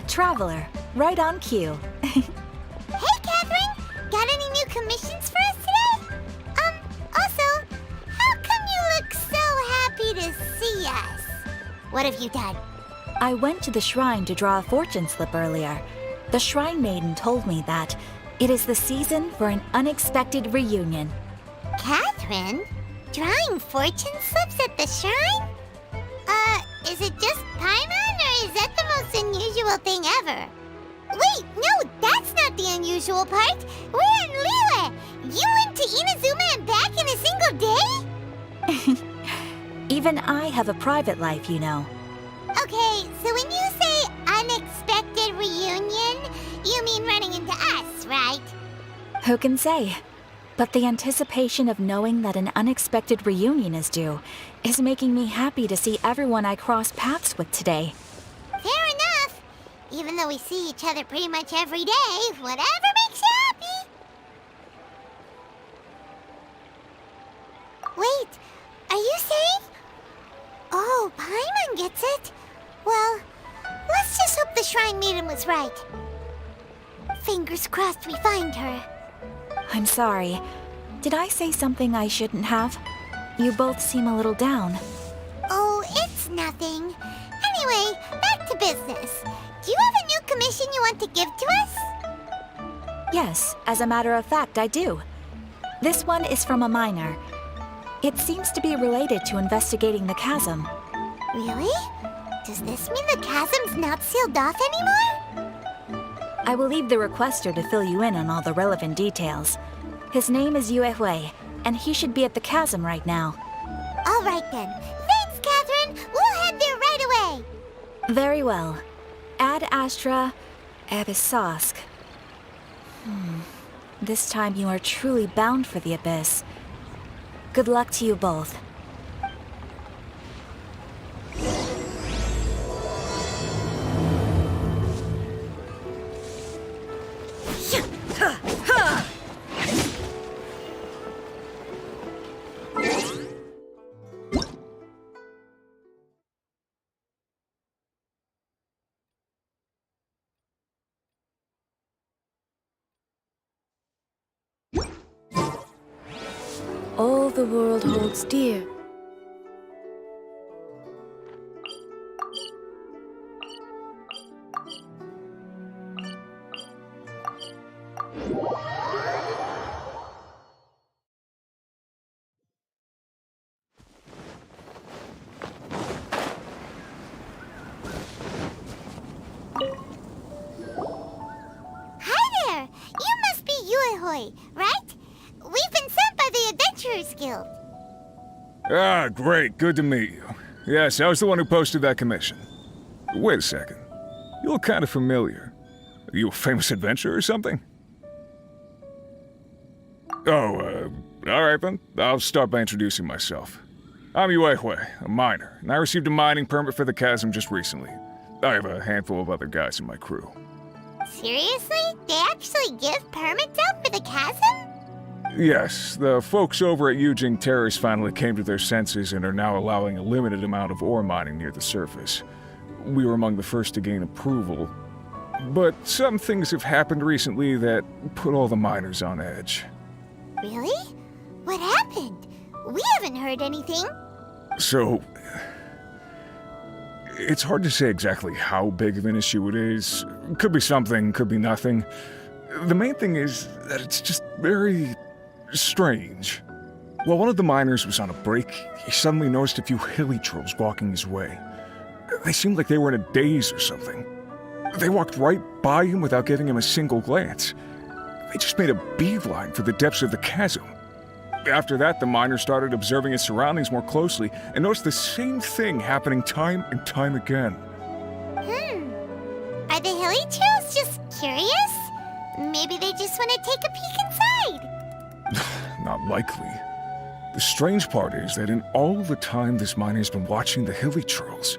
Traveler. Right on cue. Hey, Catherine! Got any new commissions for us today? Also, how come you look so happy to see us? What have you done? I went to the shrine to draw a fortune slip earlier. The shrine maiden told me that it is the season for an unexpected reunion. Catherine? Drawing fortune slips at the shrine? Is it just Paimon, or is that the most unusual thing ever? Wait, no, that's not the unusual part. We're in Liyue. You went to Inazuma and back in a single day? Even I have a private life, you know. Okay, so when you say unexpected reunion, you mean running into us, right? Who can say? But the anticipation of knowing that an unexpected reunion is due is making me happy to see everyone I cross paths with today. Fair enough. Even though we see each other pretty much every day, whatever makes you happy. Wait, are you saying? Oh, Paimon gets it. Well, let's just hope the Shrine Maiden was right. Fingers crossed we find her. I'm sorry. Did I say something I shouldn't have? You both seem a little down. Oh, it's nothing. Anyway, back to business. Do you have a new commission you want to give to us? Yes, as a matter of fact, I do. This one is from a miner. It seems to be related to investigating the chasm. Really? Does this mean the chasm's not sealed off anymore? I will leave the requester to fill you in on all the relevant details. His name is Yuehui, and he should be at the chasm right now. All right then. Thanks, Catherine. We'll head there right away. Very well. Ad Astra Abyssosque. This time you are truly bound for the abyss. Good luck to you both. All the world holds dear. Hi there! You must be Yuehui, right? We've been sent by the Adventurers Guild. Ah, great. Good to meet you. Yes, I was the one who posted that commission. Wait a second. You look kind of familiar. Are you a famous adventurer or something? Oh, alright then. I'll start by introducing myself. I'm Yuehui, a miner, and I received a mining permit for the chasm just recently. I have a handful of other guys in my crew. Seriously? They actually give permits out for the chasm? Yes, the folks over at Yujing Terrace finally came to their senses and are now allowing a limited amount of ore mining near the surface. We were among the first to gain approval, but some things have happened recently that put all the miners on edge. Really? What happened? We haven't heard anything. So, it's hard to say exactly how big of an issue it is. Could be something, could be nothing. The main thing is that it's just very strange. While one of the miners was on a break, he suddenly noticed a few hilly trolls walking his way. They seemed like they were in a daze or something. They walked right by him without giving him a single glance. They just made a beeline for the depths of the chasm. After that, the miner started observing his surroundings more closely and noticed the same thing happening time and time again. Are the hilly trolls just curious? Maybe they just want to take a peek inside. Not likely. The strange part is that in all the time this miner's been watching the hilly trolls,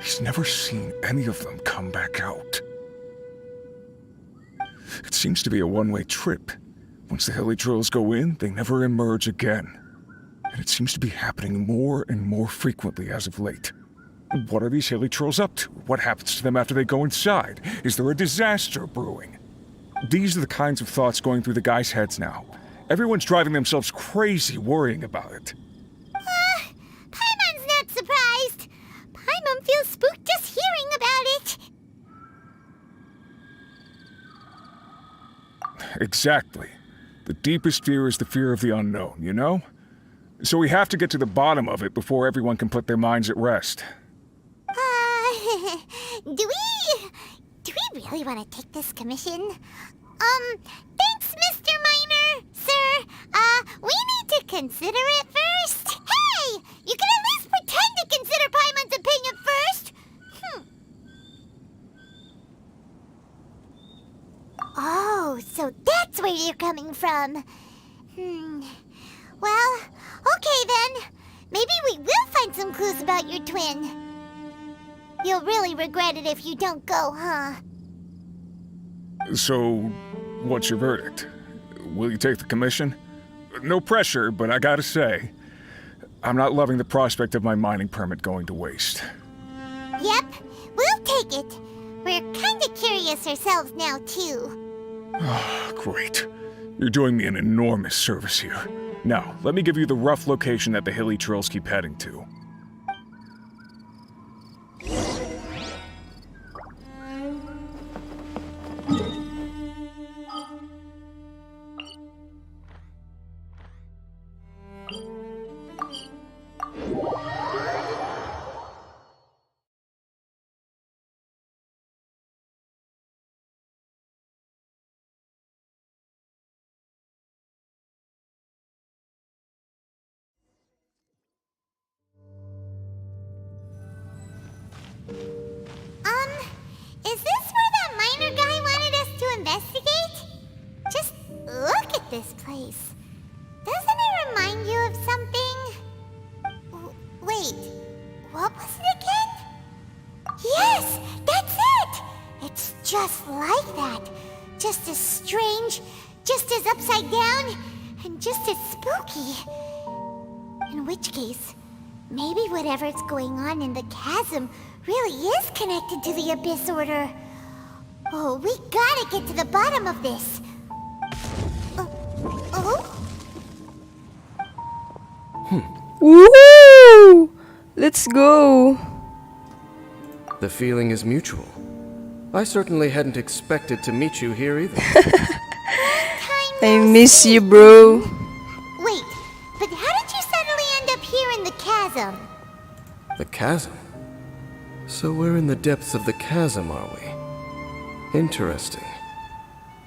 he's never seen any of them come back out. It seems to be a one-way trip. Once the hilly trolls go in, they never emerge again. And it seems to be happening more and more frequently as of late. What are these hilly trolls up to? What happens to them after they go inside? Is there a disaster brewing? These are the kinds of thoughts going through the guys' heads now. Everyone's driving themselves crazy worrying about it. Paimon's not surprised. Paimon feels spooked just hearing about it. Exactly. The deepest fear is the fear of the unknown, you know? So we have to get to the bottom of it before everyone can put their minds at rest. Do we really want to take this commission? Thanks, Mr. Miner, sir. We need to consider it first. Hey! You can at least pretend to consider Paimon's opinion first. Oh, so that's where you're coming from. Well, okay then. Maybe we will find some clues about your twin. You'll really regret it if you don't go, huh? So, what's your verdict? Will you take the commission? No pressure, but I gotta say, I'm not loving the prospect of my mining permit going to waste. Yep, we'll take it. We're kinda curious ourselves now, too. Great. You're doing me an enormous service here. Now, let me give you the rough location that the hilly trails keep heading to. Is this where that miner guy wanted us to investigate? Just look at this place. Doesn't it remind you of something? Wait, what was it again? Yes, that's it! It's just like that. Just as strange, just as upside down, and just as spooky. In which case, maybe whatever's going on in the chasm really is connected to the Abyss Order. Oh, we gotta get to the bottom of this. Woohoo! Let's go! The feeling is mutual. I certainly hadn't expected to meet you here either. I miss you, bro. Wait, but how did you suddenly end up here in the chasm? The chasm? So we're in the depths of the chasm, are we? Interesting.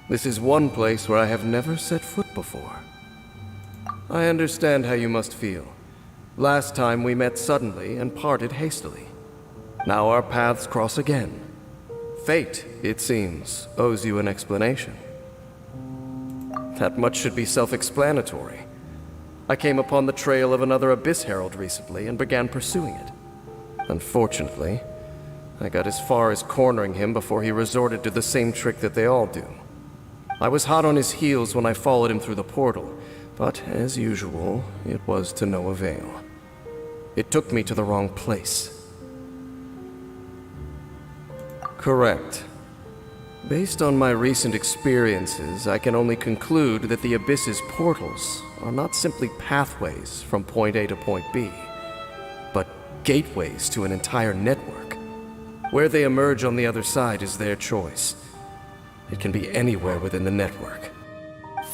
This is one place where I have never set foot before. I understand how you must feel. Last time we met suddenly and parted hastily. Now our paths cross again. Fate, it seems, owes you an explanation. That much should be self-explanatory. I came upon the trail of another Abyss Herald recently and began pursuing it. Unfortunately, I got as far as cornering him before he resorted to the same trick that they all do. I was hot on his heels when I followed him through the portal, but as usual, it was to no avail. It took me to the wrong place. Correct. Based on my recent experiences, I can only conclude that the Abyss's portals are not simply pathways from point A to point B, but gateways to an entire network. Where they emerge on the other side is their choice. It can be anywhere within the network.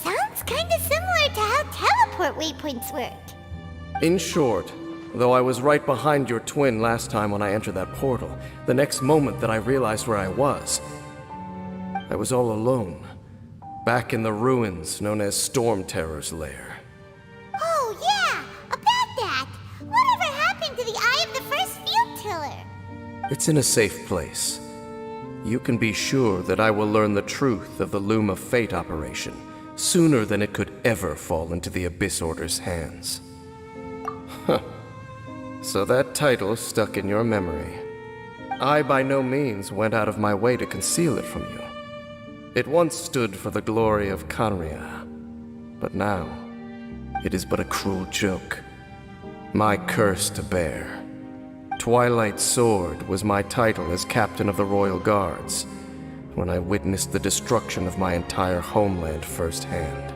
Sounds kinda similar to how teleport waypoints work. In short, though I was right behind your twin last time when I entered that portal, the next moment that I realized where I was all alone, back in the ruins known as Storm Terror's lair. Oh yeah, about that! Whatever happened to the Eye of the First Field Tiller? It's in a safe place. You can be sure that I will learn the truth of the Loom of Fate operation sooner than it could ever fall into the Abyss Order's hands. Huh. So that title stuck in your memory. I by no means went out of my way to conceal it from you. It once stood for the glory of Khaenri'ah, but now it is but a cruel joke. My curse to bear. Twilight Sword was my title as captain of the Royal Guards when I witnessed the destruction of my entire homeland firsthand.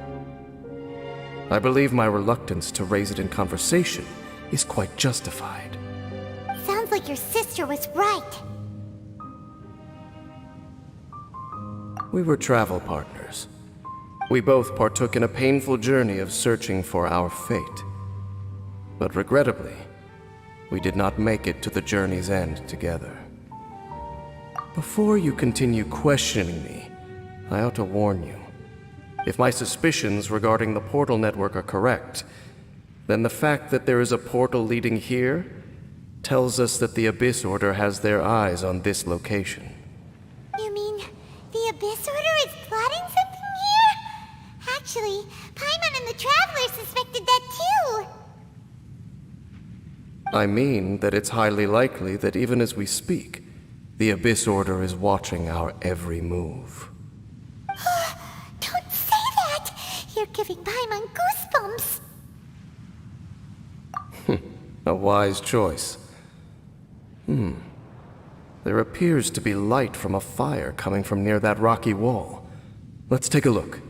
I believe my reluctance to raise it in conversation is quite justified. Sounds like your sister was right. We were travel partners. We both partook in a painful journey of searching for our fate. But regrettably, we did not make it to the journey's end together. Before you continue questioning me, I ought to warn you. If my suspicions regarding the portal network are correct, then the fact that there is a portal leading here tells us that the Abyss Order has their eyes on this location. You mean the Abyss Order is plotting something here? Actually, Paimon and the Traveler suspected that too. I mean that it's highly likely that even as we speak, the Abyss Order is watching our every move. Don't say that! You're giving Paimon goosebumps. A wise choice. There appears to be light from a fire coming from near that rocky wall. Let's take a look.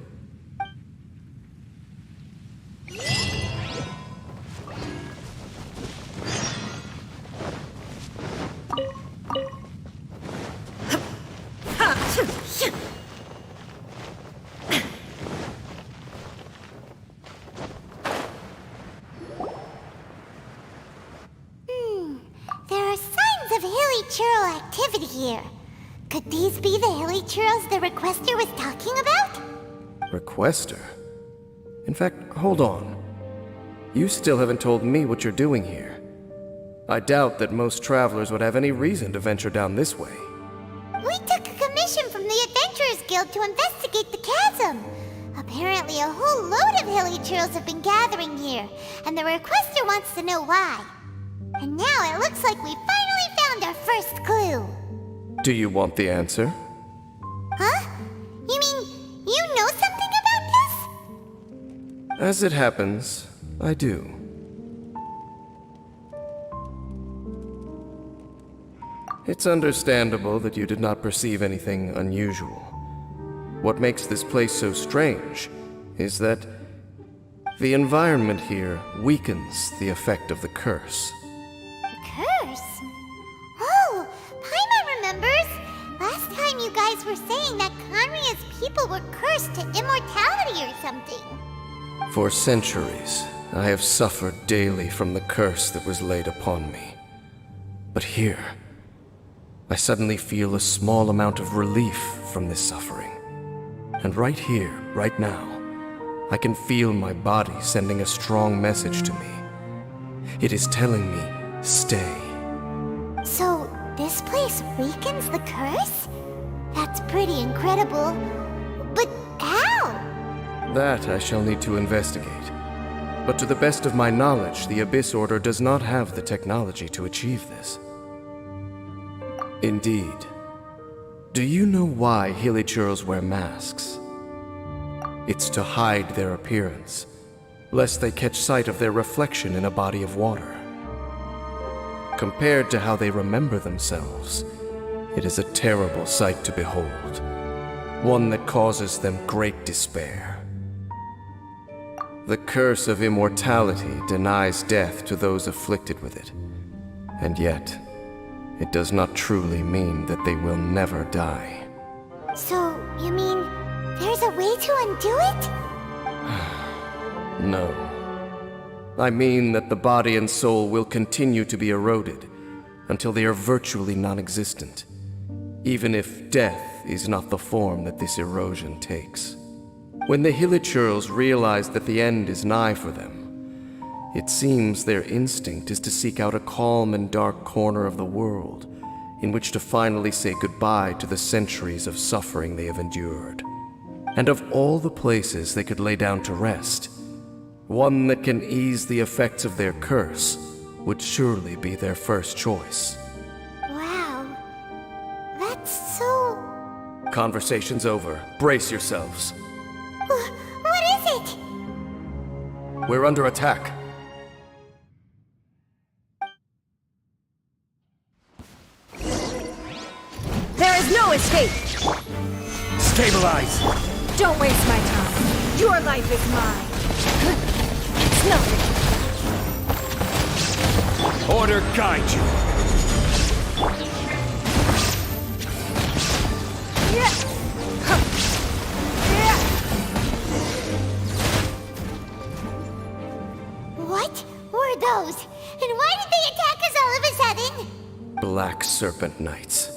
There are signs of hilly churl activity here. Could these be the hilly churls the Requester was talking about? Requester? In fact, hold on. You still haven't told me what you're doing here. I doubt that most travelers would have any reason to venture down this way. We took a commission from the Adventurers Guild to investigate the chasm. Apparently a whole load of hilly churls have been gathering here, and the Requester wants to know why. And now it looks like we finally found our first clue. Do you want the answer? Huh? You mean you know something about this? As it happens, I do. It's understandable that you did not perceive anything unusual. What makes this place so strange is that the environment here weakens the effect of the curse. Curse? Oh, Paimon remembers! Last time you guys were saying that Conria's people were cursed to immortality or something. For centuries, I have suffered daily from the curse that was laid upon me. But here, I suddenly feel a small amount of relief from this suffering. And right here, right now, I can feel my body sending a strong message to me. It is telling me, stay. So, this place weakens the curse? That's pretty incredible. But how? That I shall need to investigate. But to the best of my knowledge, the Abyss Order does not have the technology to achieve this. Indeed. Do you know why Hilichurls wear masks? It's to hide their appearance, lest they catch sight of their reflection in a body of water. Compared to how they remember themselves, it is a terrible sight to behold, one that causes them great despair. The curse of immortality denies death to those afflicted with it, and yet, it does not truly mean that they will never die. So, you mean there's a way to undo it? No. I mean that the body and soul will continue to be eroded until they are virtually non-existent, even if death is not the form that this erosion takes. When the Hilichurls realize that the end is nigh for them, it seems their instinct is to seek out a calm and dark corner of the world in which to finally say goodbye to the centuries of suffering they have endured. And of all the places they could lay down to rest, one that can ease the effects of their curse would surely be their first choice. Wow. That's so... Conversation's over. Brace yourselves. What is it? We're under attack. Wait! Stabilize! Don't waste my time. Your life is mine. It's nothing. Order guide you! What were those? And why did they attack us all of a sudden? Black Serpent Knights.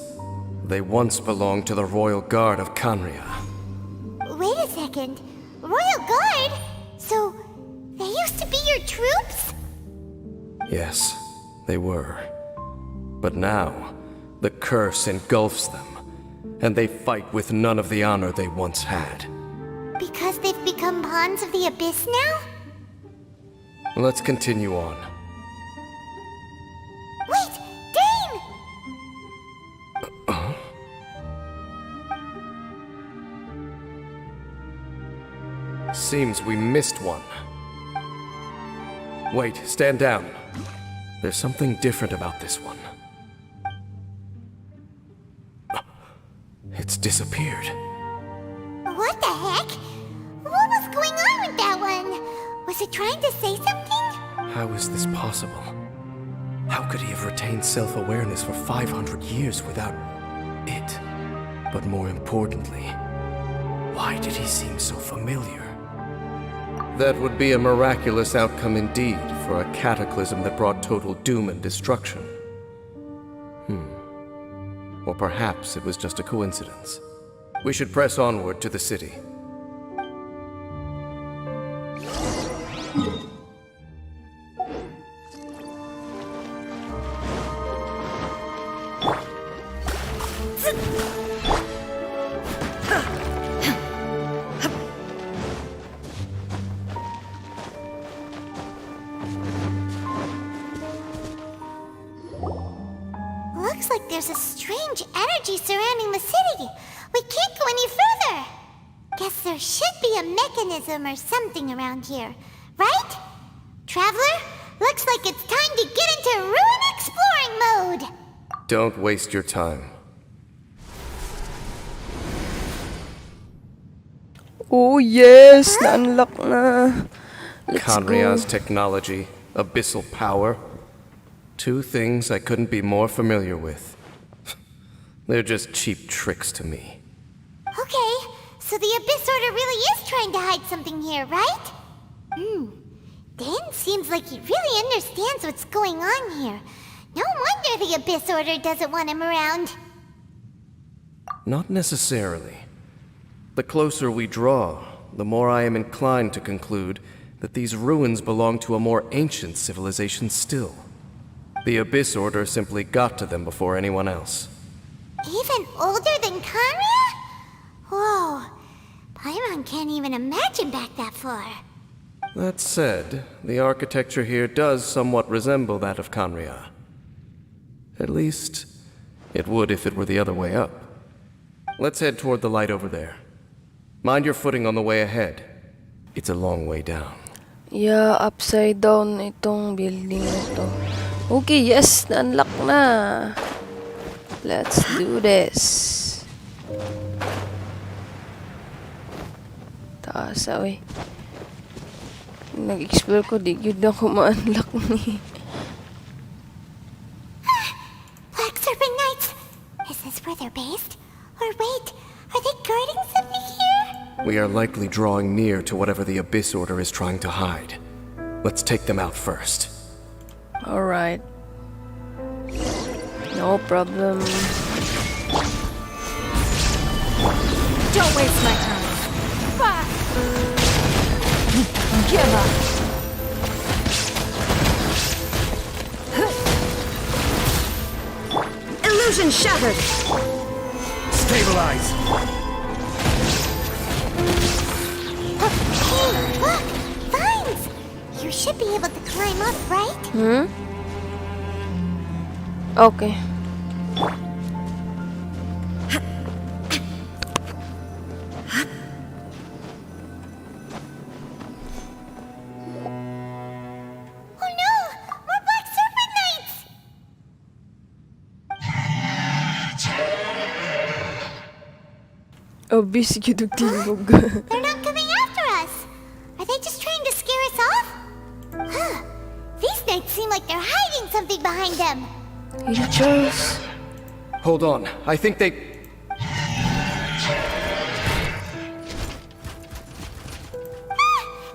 They once belonged to the Royal Guard of Kanria. Wait a second. Royal Guard? So, they used to be your troops? Yes, they were. But now, the curse engulfs them, and they fight with none of the honor they once had. Because they've become pawns of the Abyss now? Let's continue on. Wait! Dane! Seems we missed one. Wait, stand down. There's something different about this one. It's disappeared. What the heck? What was going on with that one? Was it trying to say something? How is this possible? How could he have retained self-awareness for 500 years without it? But more importantly, why did he seem so familiar? That would be a miraculous outcome indeed for a cataclysm that brought total doom and destruction. Or perhaps it was just a coincidence. We should press onward to the city. Looks like there's a strange energy surrounding the city. We can't go any further. Guess there should be a mechanism or something around here, right? Traveler, looks like it's time to get into ruin exploring mode. Don't waste your time. Oh yes! Na-unlock na. Let's Kanria's go. technology, abyssal power. Two things I couldn't be more familiar with. They're just cheap tricks to me. Okay, so the Abyss Order really is trying to hide something here, right? Dane seems like he really understands what's going on here. No wonder the Abyss Order doesn't want him around. Not necessarily. The closer we draw, the more I am inclined to conclude that these ruins belong to a more ancient civilization still. The Abyss Order simply got to them before anyone else. Even older than Kanria? Whoa, Paimon can't even imagine back that far. That said, the architecture here does somewhat resemble that of Kanria. At least, it would if it were the other way up. Let's head toward the light over there. Mind your footing on the way ahead. It's a long way down. Yeah, upside down itong building na to. Okay, yes! Na-unlock na! Let's do this. Taas, away. Nag-explore ko, di yun ako ma-unlock ni. Black Serpent Knights! Is this where they're based? Or wait, are they guarding something here? We are likely drawing near to whatever the Abyss Order is trying to hide. Let's take them out first. Alright. No problem. Don't waste my time. Give up. Illusion shattered. Stabilize! Hey, look! Vines! You should be able to climb up, right? Okay. Oh no! More Black Serpent Knights! Obis gid tingog. They're not coming after us. Are they just trying to scare us off? Huh. These knights seem like they're hiding something behind them. Charles. Hold on, I think they...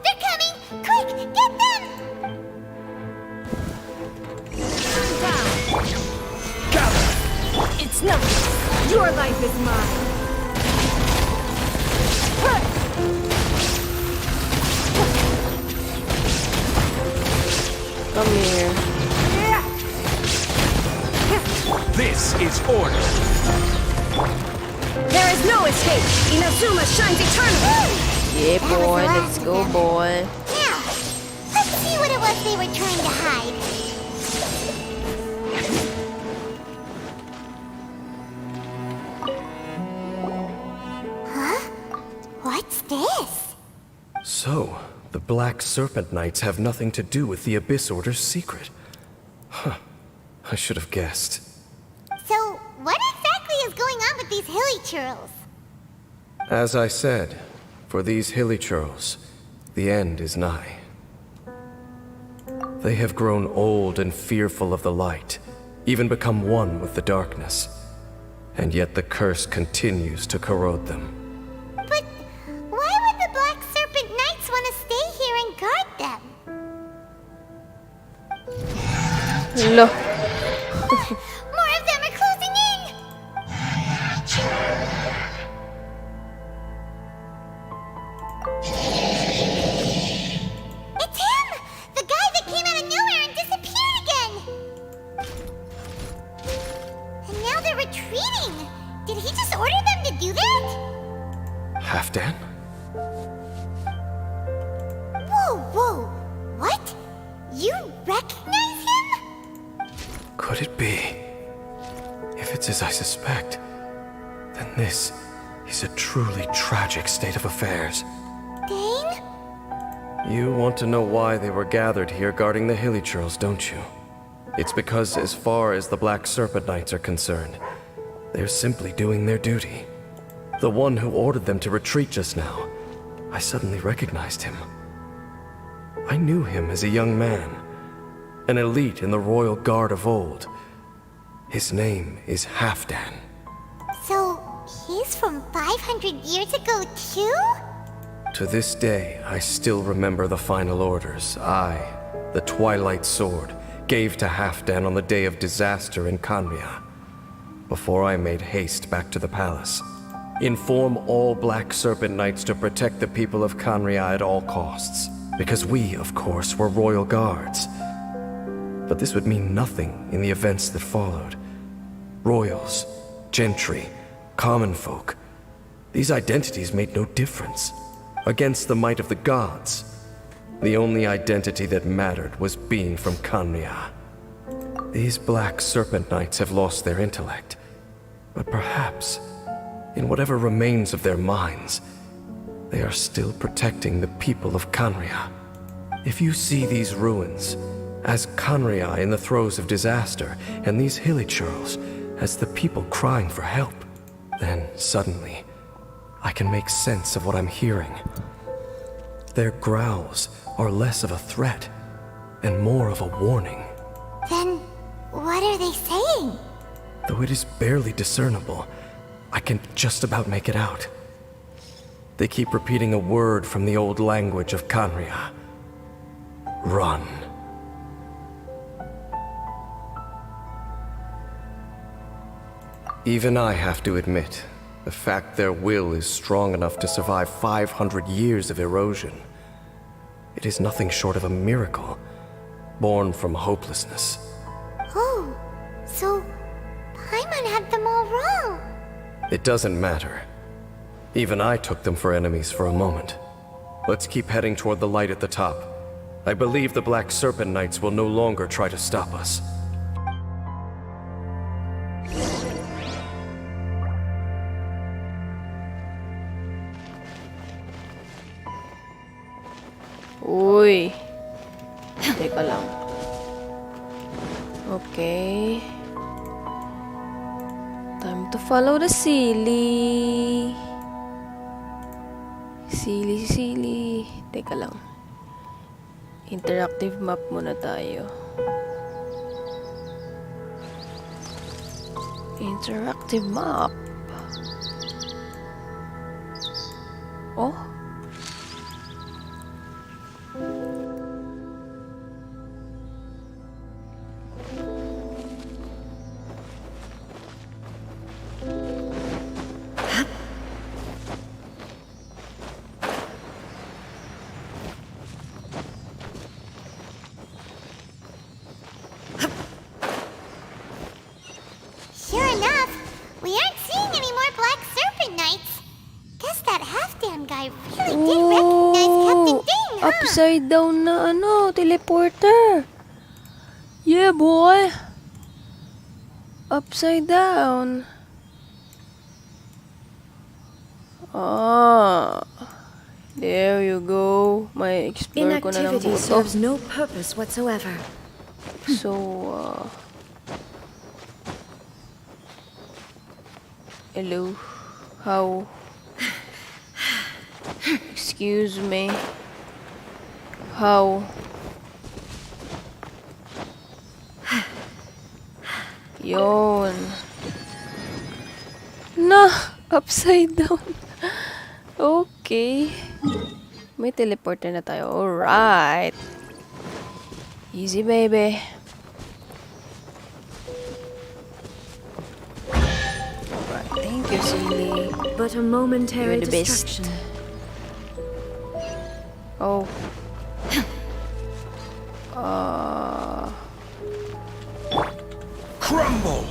They're coming! Quick, get them! It's nothing. Your life is mine. Come here. This is order. There is no escape. Inazuma shines eternally. Yeah, That was boy. the Let's last go, of them. boy. Now, let's see what it was they were trying to hide. Huh? What's this? So, the Black Serpent Knights have nothing to do with the Abyss Order's secret. Huh. I should have guessed. So, what exactly is going on with these hilly churls? As I said, for these hilly churls, the end is nigh. They have grown old and fearful of the light, even become one with the darkness. And yet the curse continues to corrode them. But why would the Black Serpent Knights want to stay here and guard them? Hello. More of them are closing in! It's him! The guy that came out of nowhere and disappeared again! And now they're retreating! Did he just order them to do that? Halfdan? Whoa, whoa! What? You recognize him? Could it be? If it's as I suspect, then this is a truly tragic state of affairs. Dane? You want to know why they were gathered here guarding the hilly churls, don't you? It's because as far as the Black Serpent Knights are concerned, they're simply doing their duty. The one who ordered them to retreat just now, I suddenly recognized him. I knew him as a young man, an elite in the royal guard of old. His name is Halfdan. So, he's from 500 years ago too? To this day, I still remember the final orders I, the Twilight Sword, gave to Halfdan on the day of disaster in Kanria. Before I made haste back to the palace. Inform all Black Serpent Knights to protect the people of Kanria at all costs. Because we, of course, were royal guards. But this would mean nothing in the events that followed. Royals, gentry, common folk. These identities made no difference. Against the might of the gods, the only identity that mattered was being from Kanria. These Black Serpent Knights have lost their intellect. But perhaps, in whatever remains of their minds, they are still protecting the people of Kanria. If you see these ruins as Kanria in the throes of disaster, and these hilly churls as the people crying for help, then suddenly I can make sense of what I'm hearing. Their growls are less of a threat and more of a warning. Then, what are they saying? Though it is barely discernible, I can just about make it out. They keep repeating a word from the old language of Kanria. Run. Even I have to admit, the fact their will is strong enough to survive 500 years of erosion. It is nothing short of a miracle, born from hopelessness. Oh, so Paimon had them all wrong. It doesn't matter. Even I took them for enemies for a moment. Let's keep heading toward the light at the top. I believe the Black Serpent Knights will no longer try to stop us. Uy. Teka lang. Okay. Time to follow the silly. Teka lang. Interactive map muna tayo. Interactive map. Oh? Sure enough, we aren't seeing any more Black Serpent Knights. Guess that half-damn guy really did recognize Captain Ding, huh? Upside down na teleporter. Yeah, boy. Upside down. Ah. There you go. May explore ko na lang Inactivity buto. serves no purpose whatsoever. So, hello. How? Excuse me. How? Yon. Na! Upside down. Okay. May teleporter na tayo. Alright. Easy, baby. Alright. Thank you, Cindy. But a momentary You're the best. distraction. Oh. Crumble!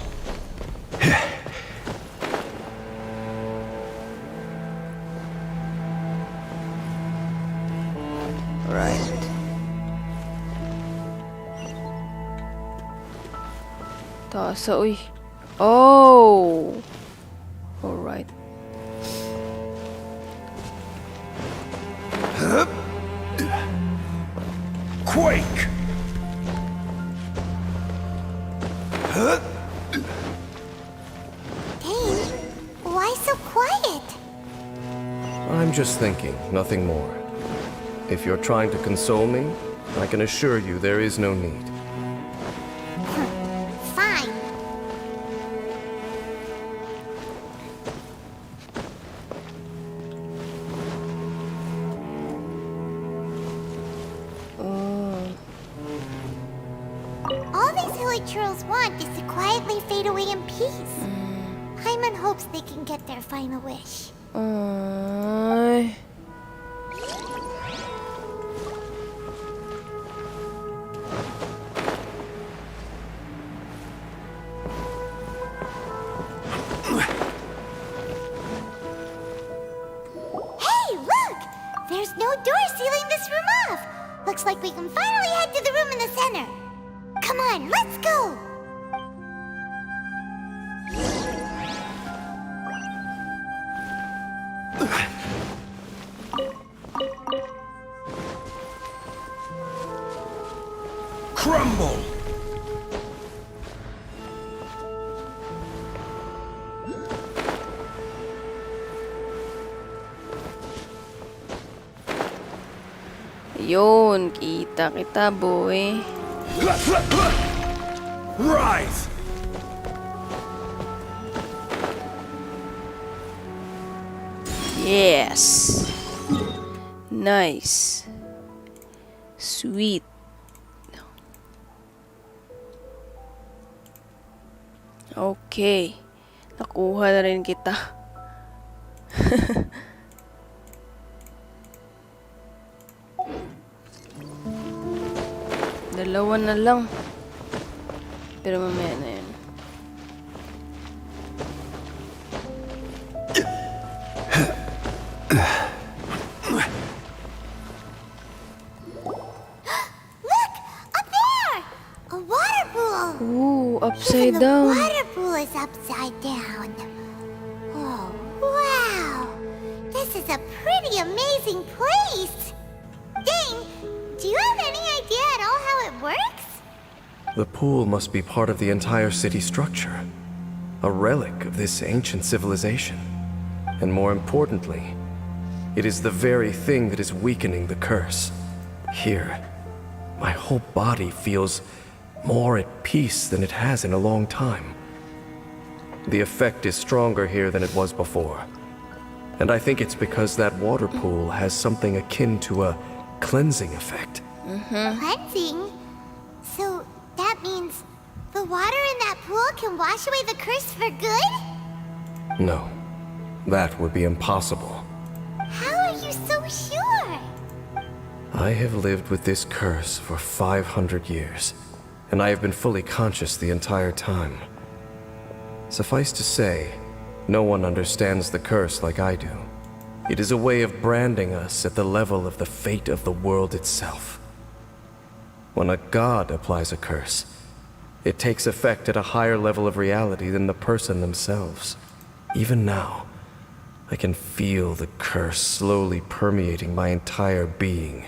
Right. Tasa, uy. Oh! Alright. Quake! Dane, why so quiet? I'm just thinking, nothing more. If you're trying to console me, I can assure you there is no need. Fine. All these hilly churls want is to quietly fade away in peace. Hyman hopes they can get their final wish. Ay. Hey, look! There's no door sealing this room off. Looks like we can finally head to the room in the center. Come on, let's go! Crumble! Yun, kita boy. Rise! Yes. Nice. Sweet. Okay. Nakuha na rin kita. Dalawa na lang. Pero mamaya na yan. Look! Up there! A water pool! Ooh, Even upside the down. water pool is upside down. Oh, wow! This is a pretty amazing place! Dane, do you have any idea at all how it works? The pool must be part of the entire city structure, a relic of this ancient civilization. And more importantly, It is the very thing that is weakening the curse. Here, my whole body feels more at peace than it has in a long time. The effect is stronger here than it was before. And I think it's because that water pool has something akin to a cleansing effect. Cleansing? So that means the water in that pool can wash away the curse for good? No, that would be impossible. How are you so sure? I have lived with this curse for 500 years, and I have been fully conscious the entire time. Suffice to say, no one understands the curse like I do. It is a way of branding us at the level of the fate of the world itself. When a god applies a curse, it takes effect at a higher level of reality than the person themselves. Even now, I can feel the curse slowly permeating my entire being,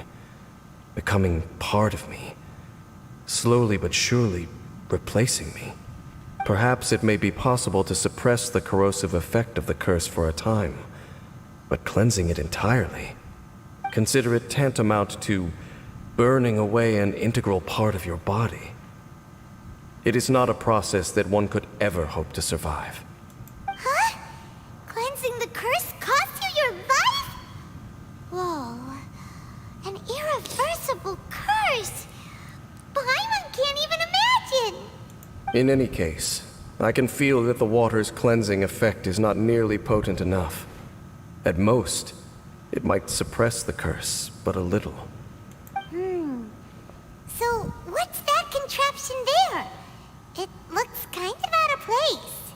becoming part of me, slowly but surely replacing me. Perhaps it may be possible to suppress the corrosive effect of the curse for a time, but cleansing it entirely, consider it tantamount to burning away an integral part of your body. It is not a process that one could ever hope to survive. Huh? Cleansing the curse cost you your life? Whoa. An irreversible curse. Paimon can't even imagine. In any case, I can feel that the water's cleansing effect is not nearly potent enough. At most, it might suppress the curse, but a little. So, what's that contraption there? It looks kind of out of place.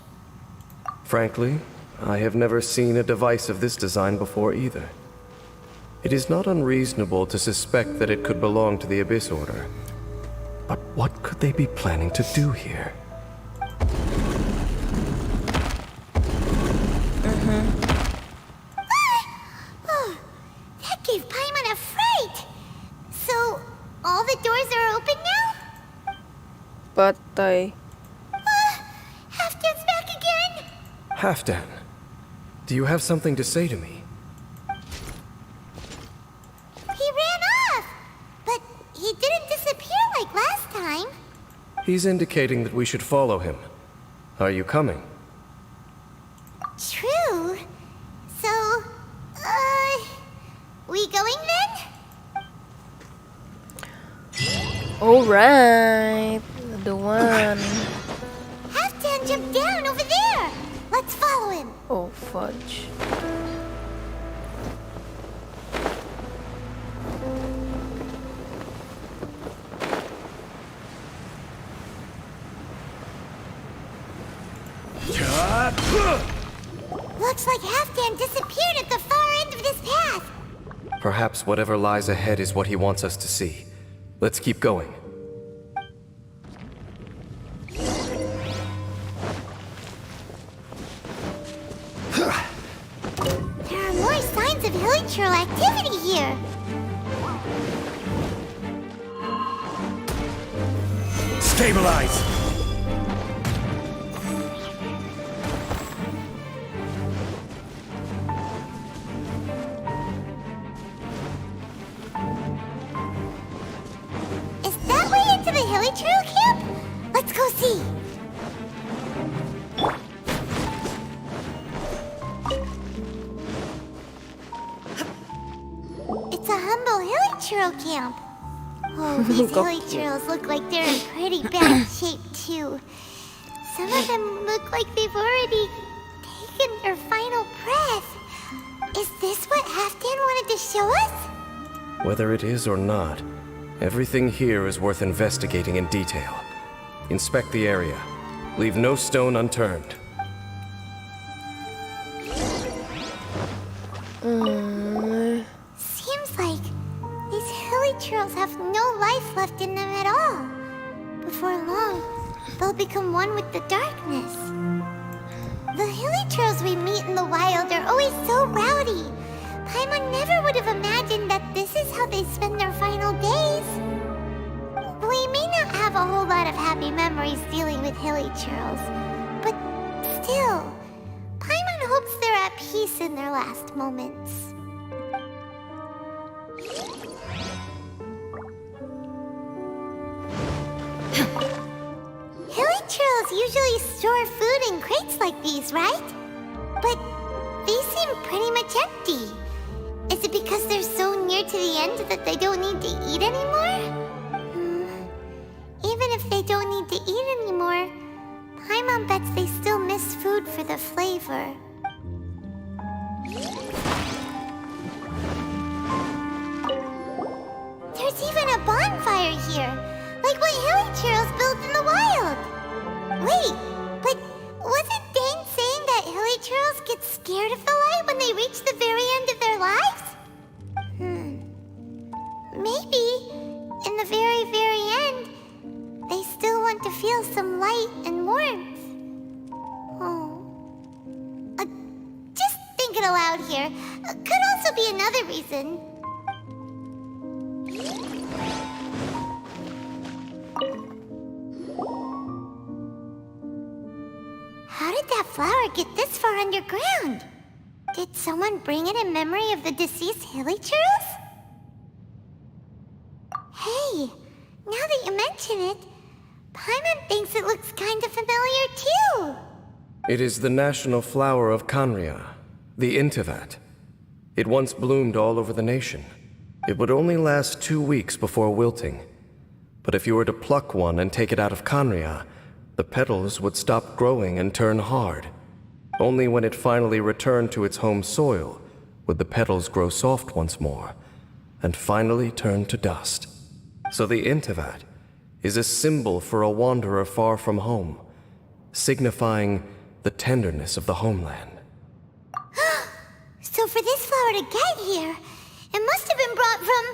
Frankly, I have never seen a device of this design before either. It is not unreasonable to suspect that it could belong to the Abyss Order. But what could they be planning to do here? Oh, that gave Paimon a fright. So, all the doors are open now? Patay. Halfdan's back again? Halfdan, do you have something to say to me? He ran off, but he didn't disappear like last time. He's indicating that we should follow him. Are you coming? True. So, we going then? Alright. The one. Halfdan jumped down over there. Let's follow him. Oh, fudge. Looks like Halfdan disappeared at the far end of this path. Perhaps whatever lies ahead is what he wants us to see. Let's keep going. There are more signs of hilichurl activity here. Stabilize! Is that way into the hilichurl camp? Let's go see. It's a humble hilichurl camp. Oh, these hilichurls look like they're in pretty bad shape too. Some of them look like they've already taken their final breath. Is this what Halfdan wanted to show us? Whether it is or not, everything here is worth investigating in detail. Inspect the area. Leave no stone unturned. Seems like these hilichurls have no life left in them at all. Before long, they'll become one with the darkness. The hilichurls we meet in the wild are always so rowdy. Paimon never would have imagined that this is how they spend their final days. We may not have a whole lot of happy memories dealing with hilichurls, but still, Paimon hopes they're at peace in their last moments. churls usually store food in crates like these, right? But these seem pretty much empty. Is it because they're so near to the end that they don't need to eat anymore? Even if they don't need to eat anymore, Paimon bets they still miss food for the flavor. There's even a bonfire here, like what hilly churls build in the wild. Wait, but wasn't Dane saying that hilly churls get scared of the light when they reach the very end of their lives? Maybe, in the very, very end, they still want to feel some light and warmth. Oh. Just thinking aloud here. Could also be another reason. How did that flower get this far underground? Did someone bring it in memory of the deceased hilly churls? Hey, now that you mention it, Paimon thinks it looks kind of familiar too. It is the national flower of Kanria, the Intivat. It once bloomed all over the nation. It would only last 2 weeks before wilting. But if you were to pluck one and take it out of Kanria, the petals would stop growing and turn hard. Only when it finally returned to its home soil would the petals grow soft once more, and finally turn to dust. So the Intivat is a symbol for a wanderer far from home, signifying the tenderness of the homeland. So for this flower to get here, it must have been brought from...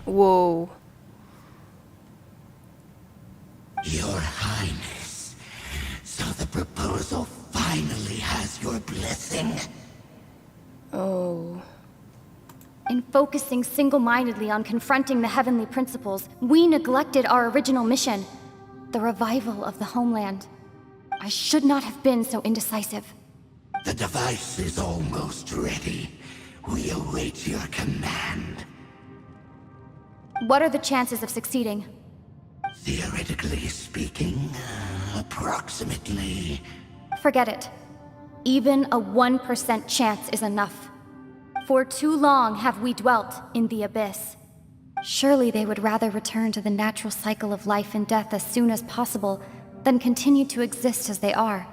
Whoa. Your Highness, so the proposal finally has your blessing? Oh. In focusing single-mindedly on confronting the heavenly principles, we neglected our original mission, the revival of the homeland. I should not have been so indecisive. The device is almost ready. We await your command. What are the chances of succeeding? Theoretically speaking, approximately. Forget it. Even a 1% chance is enough. For too long have we dwelt in the abyss. Surely they would rather return to the natural cycle of life and death as soon as possible than continue to exist as they are,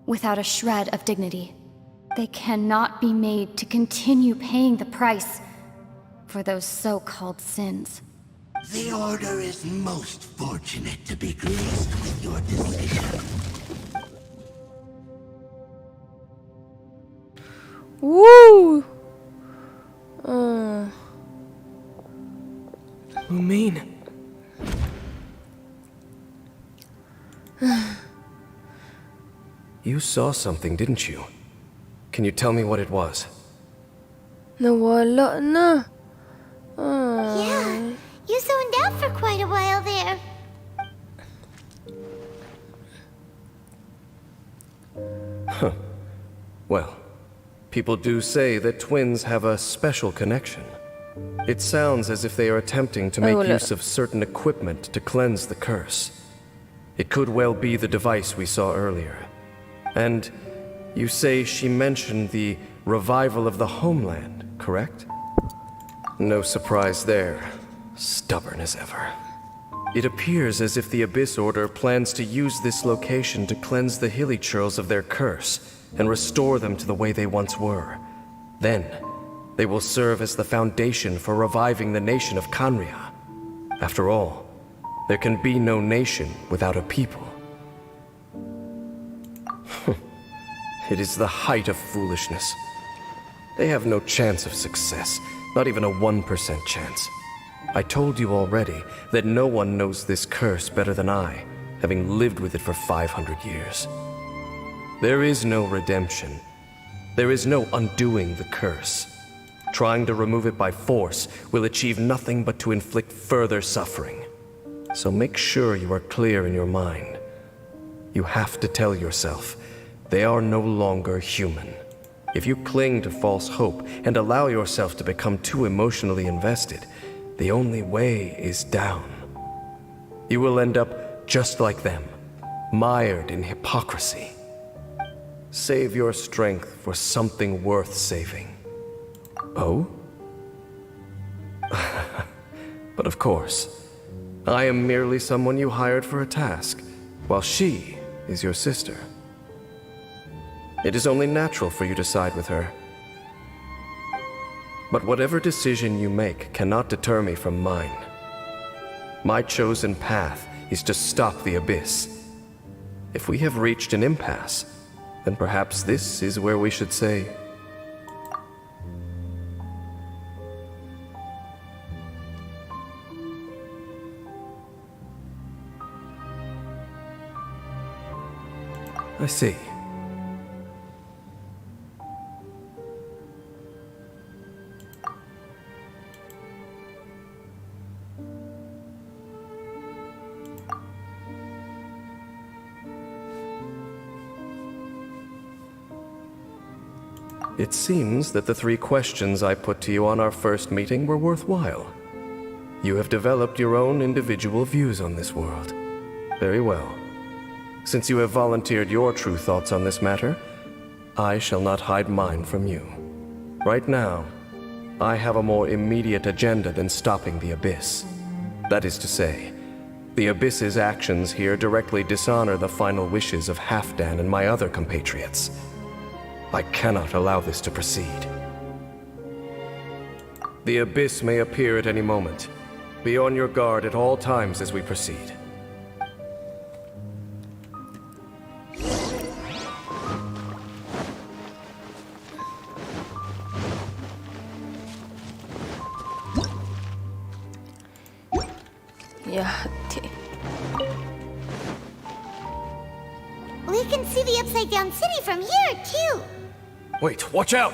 without a shred of dignity. They cannot be made to continue paying the price for those so-called sins. The Order is most fortunate to be graced with your decision. Woo! Lumine. You saw something, didn't you? Can you tell me what it was? Nawala na. Yeah, you zoned out for quite a while there. Well, people do say that twins have a special connection. It sounds as if they are attempting to make use of certain equipment to cleanse the curse. It could well be the device we saw earlier. And you say she mentioned the revival of the homeland, correct? No surprise there. Stubborn as ever. It appears as if the Abyss Order plans to use this location to cleanse the hilly churls of their curse and restore them to the way they once were. Then, they will serve as the foundation for reviving the nation of Kanria. After all, there can be no nation without a people. It is the height of foolishness. They have no chance of success, not even a 1% chance. I told you already that no one knows this curse better than I, having lived with it for 500 years. There is no redemption. There is no undoing the curse. Trying to remove it by force will achieve nothing but to inflict further suffering. So make sure you are clear in your mind. You have to tell yourself they are no longer human. If you cling to false hope and allow yourself to become too emotionally invested, the only way is down. You will end up just like them, mired in hypocrisy. Save your strength for something worth saving. Oh? But of course, I am merely someone you hired for a task, while she is your sister. It is only natural for you to side with her. But whatever decision you make cannot deter me from mine. My chosen path is to stop the Abyss. If we have reached an impasse, then perhaps this is where we should say, I see. It seems that the 3 questions I put to you on our first meeting were worthwhile. You have developed your own individual views on this world. Very well. Since you have volunteered your true thoughts on this matter, I shall not hide mine from you. Right now, I have a more immediate agenda than stopping the Abyss. That is to say, the Abyss's actions here directly dishonor the final wishes of Halfdan and my other compatriots. I cannot allow this to proceed. The Abyss may appear at any moment. Be on your guard at all times as we proceed. Yahti. We can see the Upside Down City from here, too. Wait, watch out!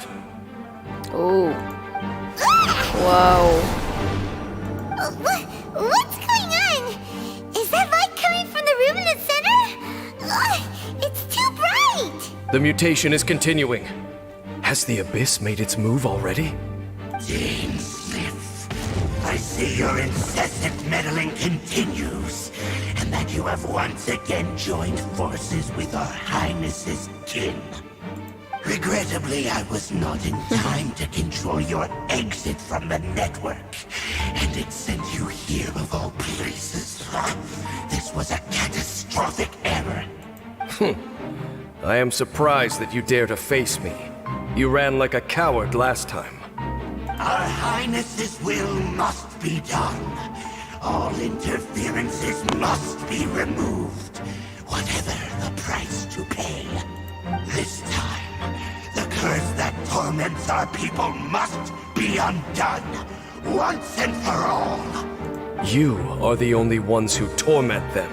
Oh. Wow. What's going on? Is that light coming from the room in the center? It's too bright! The mutation is continuing. Has the Abyss made its move already? Smith, I see your incessant meddling continues, and that you have once again joined forces with our Highness's kin. Regrettably, I was not in time to control your exit from the network, and it sent you here of all places. This was a catastrophic error. I am surprised that you dare to face me. You ran like a coward last time. Our Highness's will must be done. All interferences must be removed, whatever the price to pay. This time, the curse that torments our people must be undone, once and for all. You are the only ones who torment them.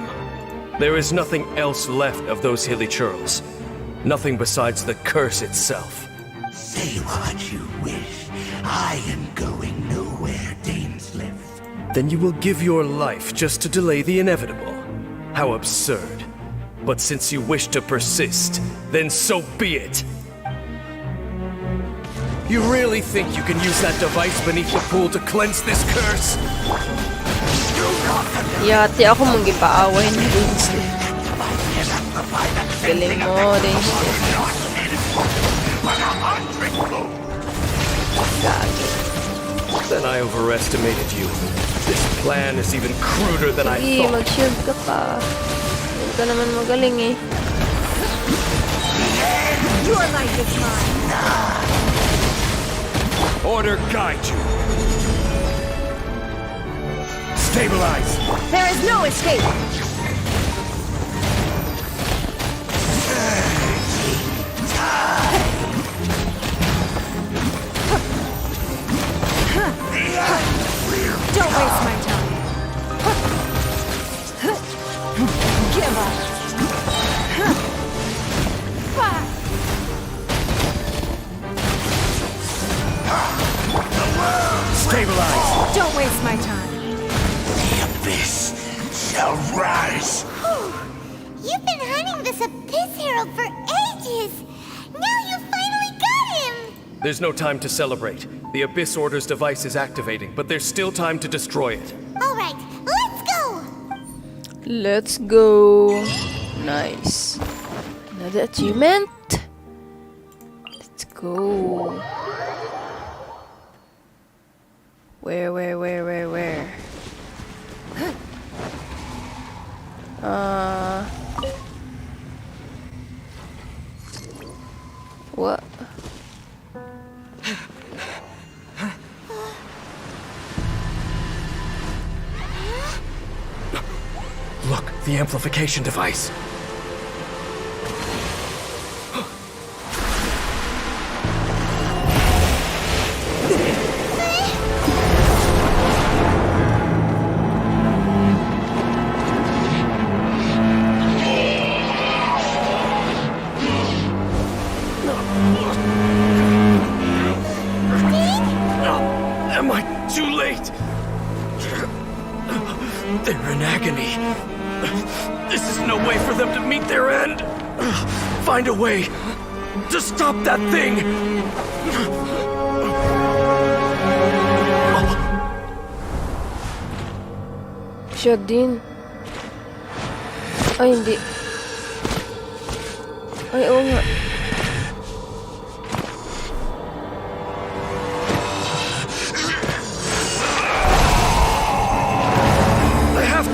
There is nothing else left of those hilly churls. Nothing besides the curse itself. Say what you wish. I am going nowhere, Dainsleif. Then you will give your life just to delay the inevitable. How absurd. But since you wish to persist, then so be it. You really think you can use that device beneath the pool to cleanse this curse? Yati ako mong gipaaway ni Dainsleif. Galing mo, Dainsleif. Then I overestimated you. This plan is even cruder than I Sige, thought. mag-shield ka pa. Huwag ka naman magaling eh. Your life is mine. Order guide you. Stabilize. There is no escape. Don't waste my time. Give up. Stabilize. Don't waste my time. The Abyss shall rise. You've been planning this Abyss Herald for ages. Now you finally got him. There's no time to celebrate. The Abyss Order's device is activating, but there's still time to destroy it. All right, let's go. Let's go. Nice. Another achievement. Let's go. Where? What? Look, the amplification device. Am I too late? They're in agony. This is no way for them to meet their end. Find a way to stop that thing. Siya din. Ay, hindi. Ay, oo nga.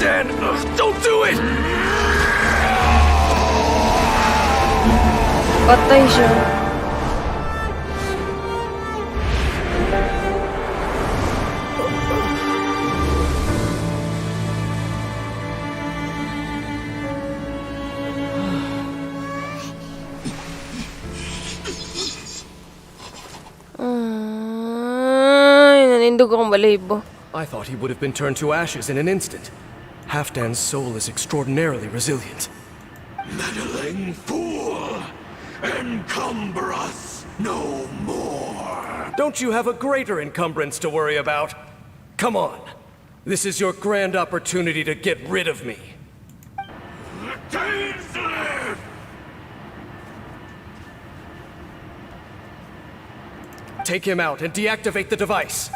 Dan, don't do it! Patay siya. Ay, nanindog akong balahibo. I thought he would have been turned to ashes in an instant. Halfdan's soul is extraordinarily resilient. Meddling fool! Encumber us no more! Don't you have a greater encumbrance to worry about? Come on. This is your grand opportunity to get rid of me. Dainsleif! Take him out and deactivate the device.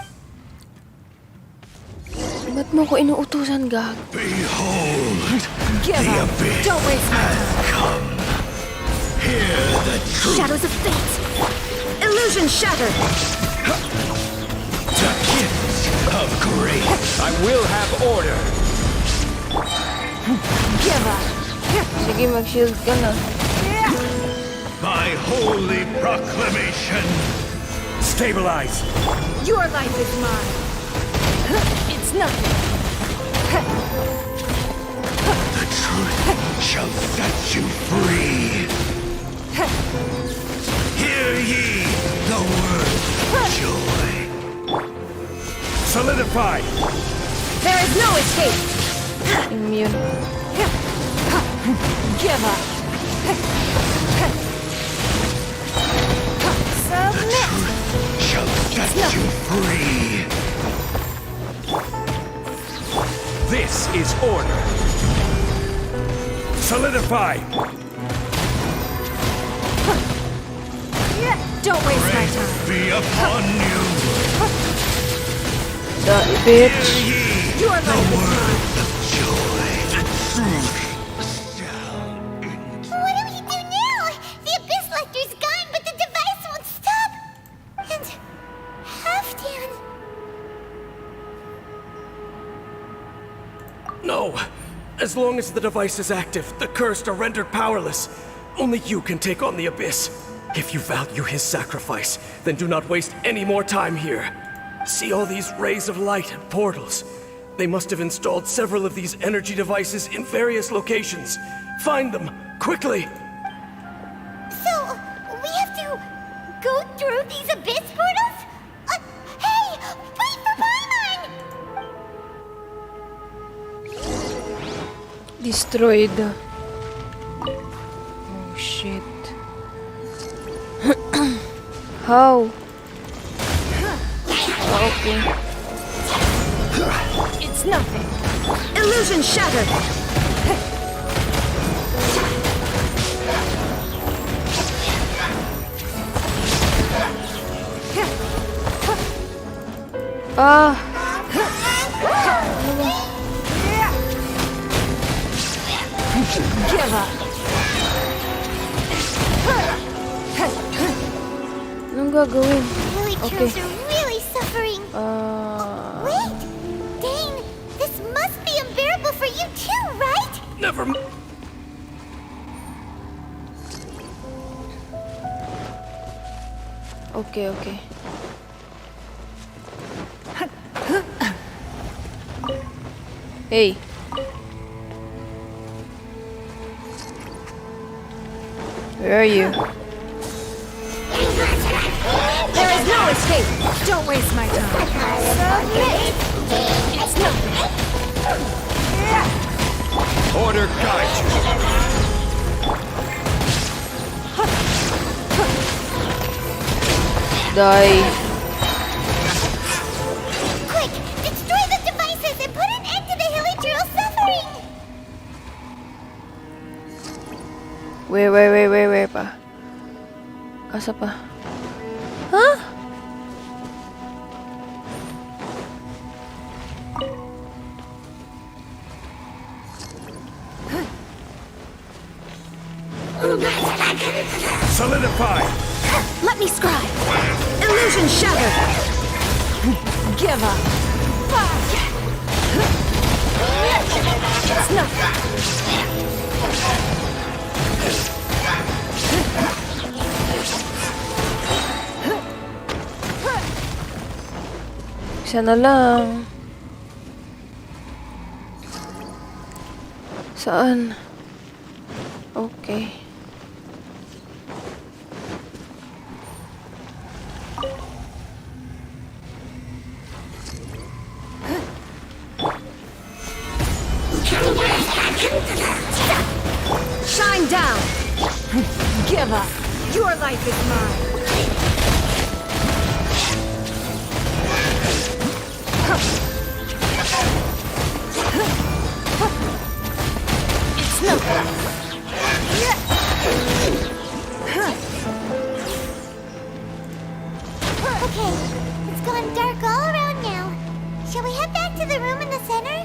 Ba't mo ko inuutusan, gag? Behold! Give the up! abyss Don't waste my has time! come! Hear the truth! Shadows of fate! Illusion shattered! The gift of grace! I will have order. Give up! Sige, mag-shield ka na. By holy proclamation! Stabilize. Your life is mine! It's nothing! The truth shall set you free! Hear ye the word of joy! Solidify. There is no escape! Immune. Give up! Submit! Shall set you free! This is order. Solidify. Don't waste my time! Be upon you! Die, bitch. Your life is mine! Of joy! The truth shall endure! What do we do now? The Abyss Lecter's gone, but the device won't stop. And Halfdan. No! As long as the device is active, the cursed are rendered powerless. Only you can take on the Abyss. If you value his sacrifice, then do not waste any more time here. See all these rays of light and portals. They must have installed several of these energy devices in various locations. Find them, quickly! So, we have to go through these Abyss portals? Hey! Wait for Paimon! Destroyed. Oh, shit. How? Okay. It's nothing! Illusion shattered! Ah! Give up. Anong gagawin? Villagers are really suffering. Wait! Dane, this must be unbearable for you too, right? Never. Okay, okay. Hey. Where are you? There is no escape. Don't waste my time. It's nothing. Order guide you. Die. Quick, destroy the devices and put an end to the villager's suffering! Where pa? Asa pa? Huh? Solidify. Let me scribe. Illusion shattered. Give up. It's nothing. Isa na lang. Saan? Okay. Shine down. Give up. Your life is mine. It's nothing. Okay, it's gone dark all around now. Shall we head back to the room in the center?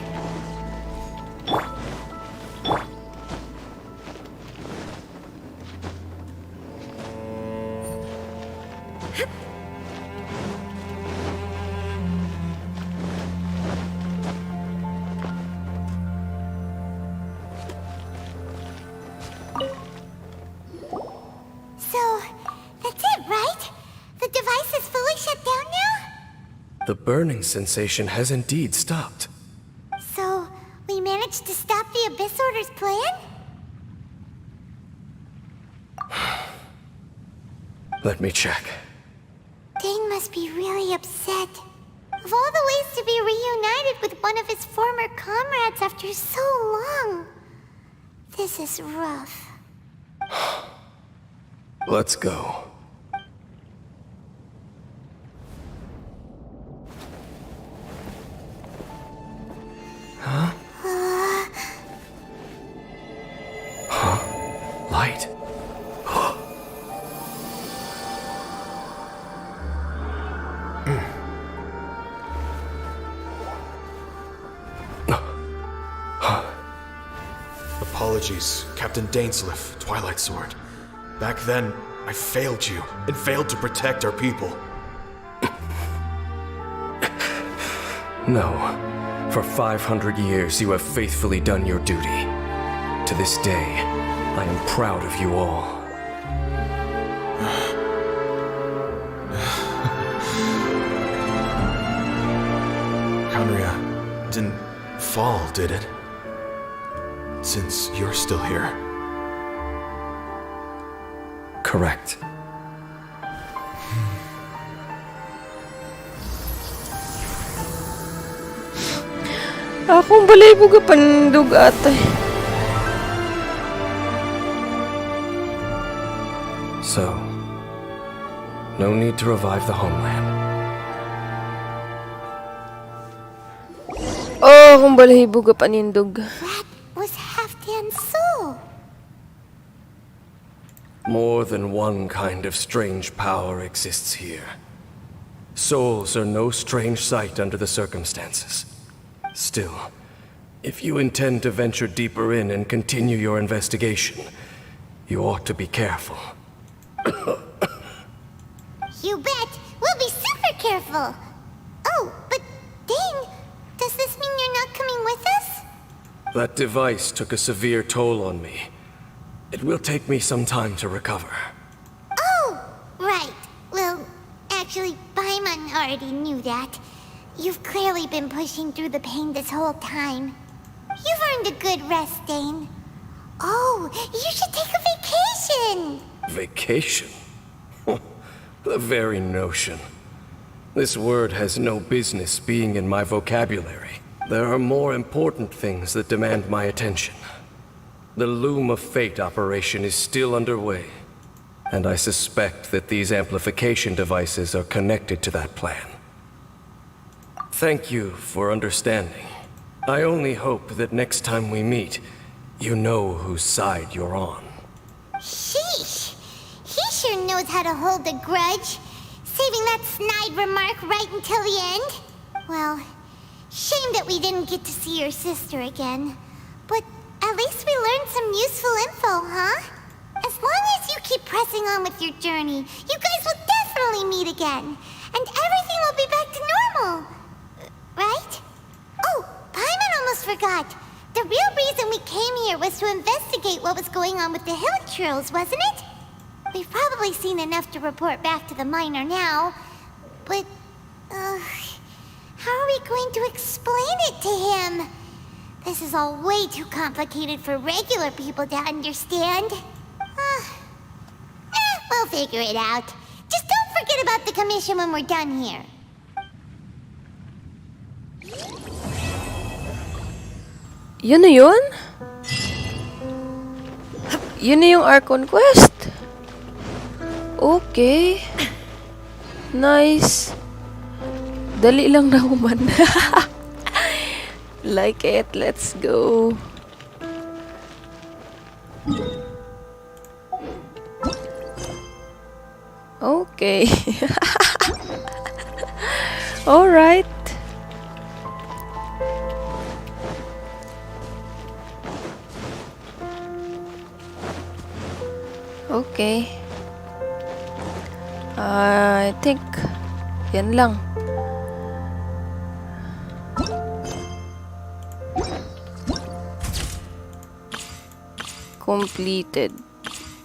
So, that's it, right? The device is fully shut down now? The burning sensation has indeed stopped. So, we managed to stop the Abyss Order's plan? Let me check. Dane must be really upset. Of all the ways to be reunited with one of his former comrades after so long, this is rough. Let's go. Huh? Light. Apologies, Captain Dainsleif, Twilight Sword. Back then, I failed you, and failed to protect our people. No. For 500 years, you have faithfully done your duty. To this day, I am proud of you all. Conria didn't fall, did it? Since you're still here. Correct. Akong balay buga pandog ate. So, no need to revive the homeland. Oh, akong balay buga panindog. That was Halfdan's soul. More than one kind of strange power exists here. Souls are no strange sight under the circumstances. Still, if you intend to venture deeper in and continue your investigation, you ought to be careful. You bet! We'll be super careful! Oh, but Dane, does this mean you're not coming with us? That device took a severe toll on me. It will take me some time to recover. Oh, right. Well, actually, Paimon already knew that. You've clearly been pushing through the pain this whole time. You've earned a good rest, Dane. Oh, you should take a vacation! Vacation? The very notion. This word has no business being in my vocabulary. There are more important things that demand my attention. The Loom of Fate operation is still underway, and I suspect that these amplification devices are connected to that plan. Thank you for understanding. I only hope that next time we meet, you know whose side you're on. Sheesh! He sure knows how to hold a grudge, saving that snide remark right until the end. Well, shame that we didn't get to see your sister again. But at least we learned some useful info, huh? As long as you keep pressing on with your journey, you guys will definitely meet again. And everything will be back to normal. Right? Oh, Paimon almost forgot. The real reason we came here was to investigate what was going on with the hill trills, wasn't it? We've probably seen enough to report back to the miner now. But, how are we going to explain it to him? This is all way too complicated for regular people to understand. We'll figure it out. Just don't forget about the commission when we're done here. Yun na yun? Yun na yung Archon quest? Okay. Nice. Dali lang naman. Like it. Let's go. Okay. Alright. Okay. I think yan lang. Completed.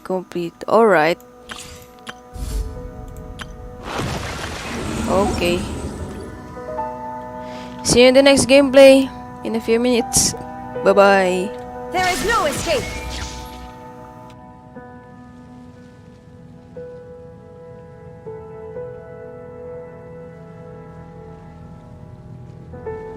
Complete. Alright. Okay. See you in the next gameplay in a few minutes. Bye-bye. There is no escape!